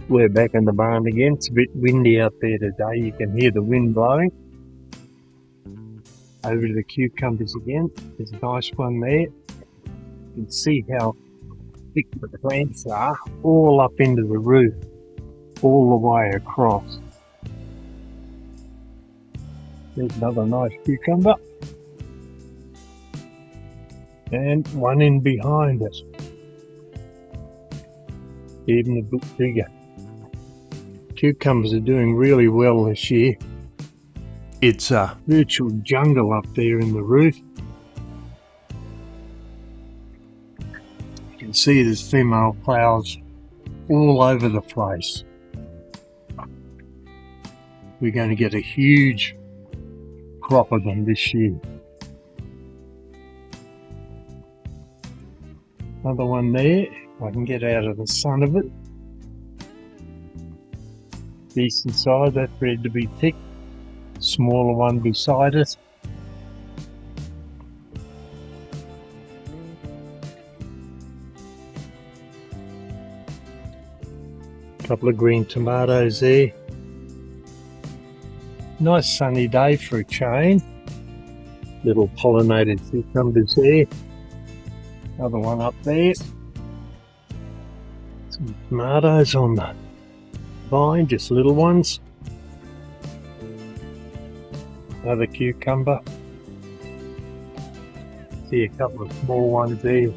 We're back in the barn again. It's a bit windy out there today. You can hear the wind blowing. Over to the cucumbers again. There's a nice one there. You can see how thick the plants are, all up into the roof, all the way across. There's another nice cucumber. And one in behind us. Even a bit bigger. Cucumbers are doing really well this year. It's a virtual jungle up there in the roof. You can see there's female flowers all over the place. We're going to get a huge crop of them this year. Another one there. I can get out of the sun of it. Decent size, that's ready to be picked. Smaller one beside it. Couple of green tomatoes there. Nice sunny day for a change. Little pollinated cucumbers there. Another one up there. Some tomatoes on the vine, just little ones. Another cucumber. See a couple of small ones there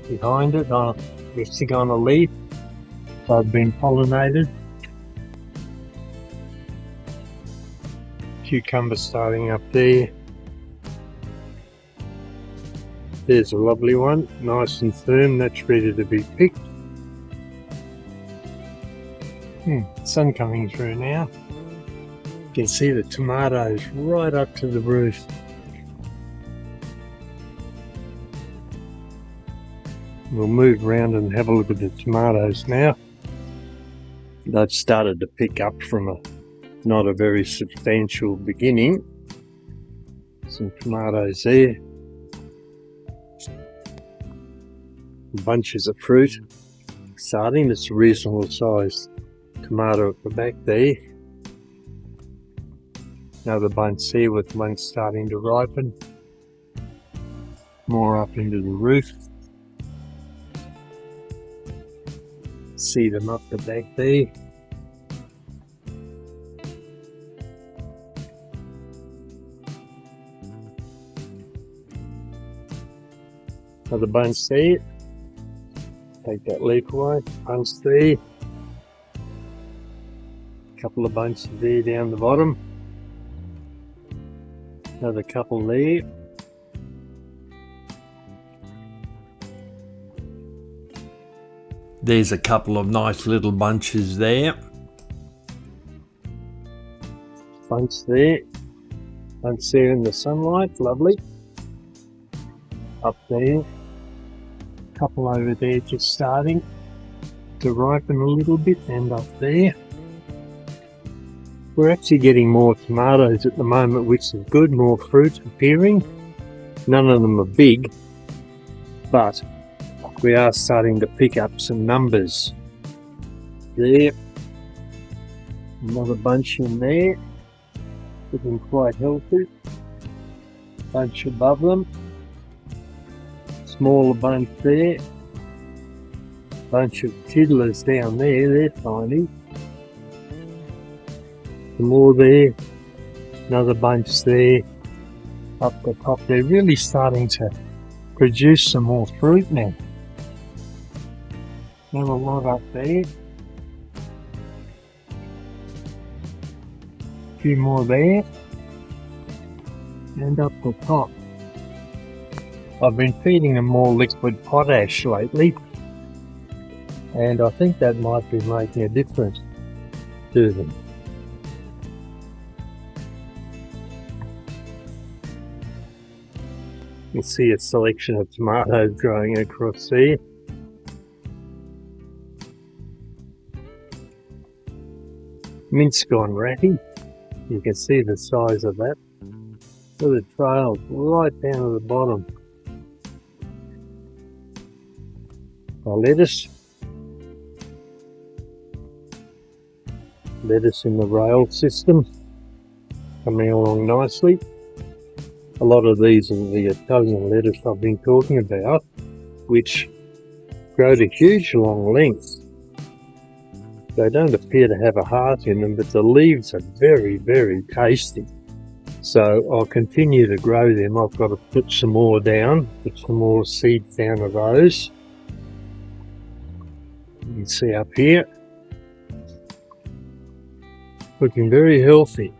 behind it, resting on a leaf. They've been pollinated. Cucumber starting up there. There's a lovely one, nice and firm, that's ready to be picked. Sun coming through now. You can see the tomatoes right up to the roof. We'll move around and have a look at the tomatoes now. They've started to pick up from not a very substantial beginning. Some tomatoes there. Bunches of fruit starting. It's a reasonable sized tomato at the back there. Another bunch there with one starting to ripen. More up into the roof. See them up the back there. Another bunch there. Take that leaf away. Bunch there. Couple of bunches there down the bottom. Another couple there. There's a couple of nice little bunches there. Bunch there. Bunch there in the sunlight. Lovely. Up there. Couple over there just starting to ripen a little bit, and up there. We're actually getting more tomatoes at the moment, which is good, more fruit appearing. None of them are big, but we are starting to pick up some numbers. There. Another bunch in there. Looking quite healthy. Bunch above them. Smaller bunch there. Bunch of tiddlers down there, they're tiny. Some more there. Another bunch there. Up the top, they're really starting to produce some more fruit now. Another lot up there. A few more there. And up the top. I've been feeding them more liquid potash lately, and I think that might be making a difference to them. You can see a selection of tomatoes growing across there. Mint's gone ratty. You can see the size of that. Look at the trails right down to the bottom. Our lettuce, lettuce in the rail system, coming along nicely. A lot of these are the Italian lettuce I've been talking about, which grow to huge long lengths. They don't appear to have a heart in them, but the leaves are very, very tasty. So I'll continue to grow them. I've got to put some more down, put some more seeds down of those. You can see up here, looking very healthy.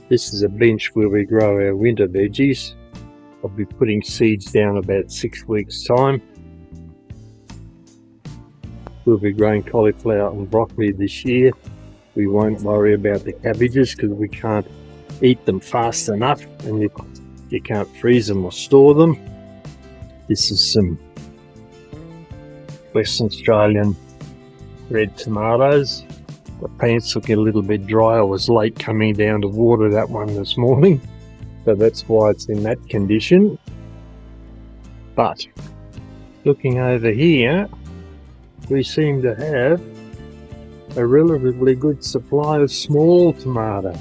This is a bench where we grow our winter veggies. I'll be putting seeds down about 6 weeks' time. We'll be growing cauliflower and broccoli this year. We won't worry about the cabbages because we can't eat them fast enough, and you can't freeze them or store them. This is some Western Australian red tomatoes. The plant's looking a little bit dry. I was late coming down to water that one this morning, so that's why it's in that condition. But looking over here, we seem to have a relatively good supply of small tomatoes.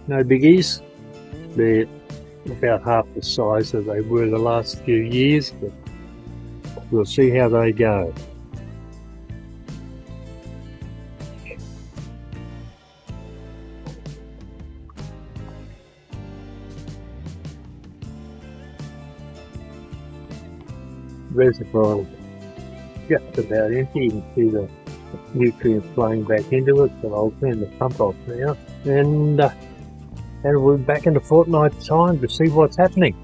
No biggies. They're about half the size that they were the last few years, but we'll see how they go. Reservoir just about empty. You can see the nutrients flowing back into it, but I'll turn the pump off now, and we'll be back in a fortnight's time to see what's happening.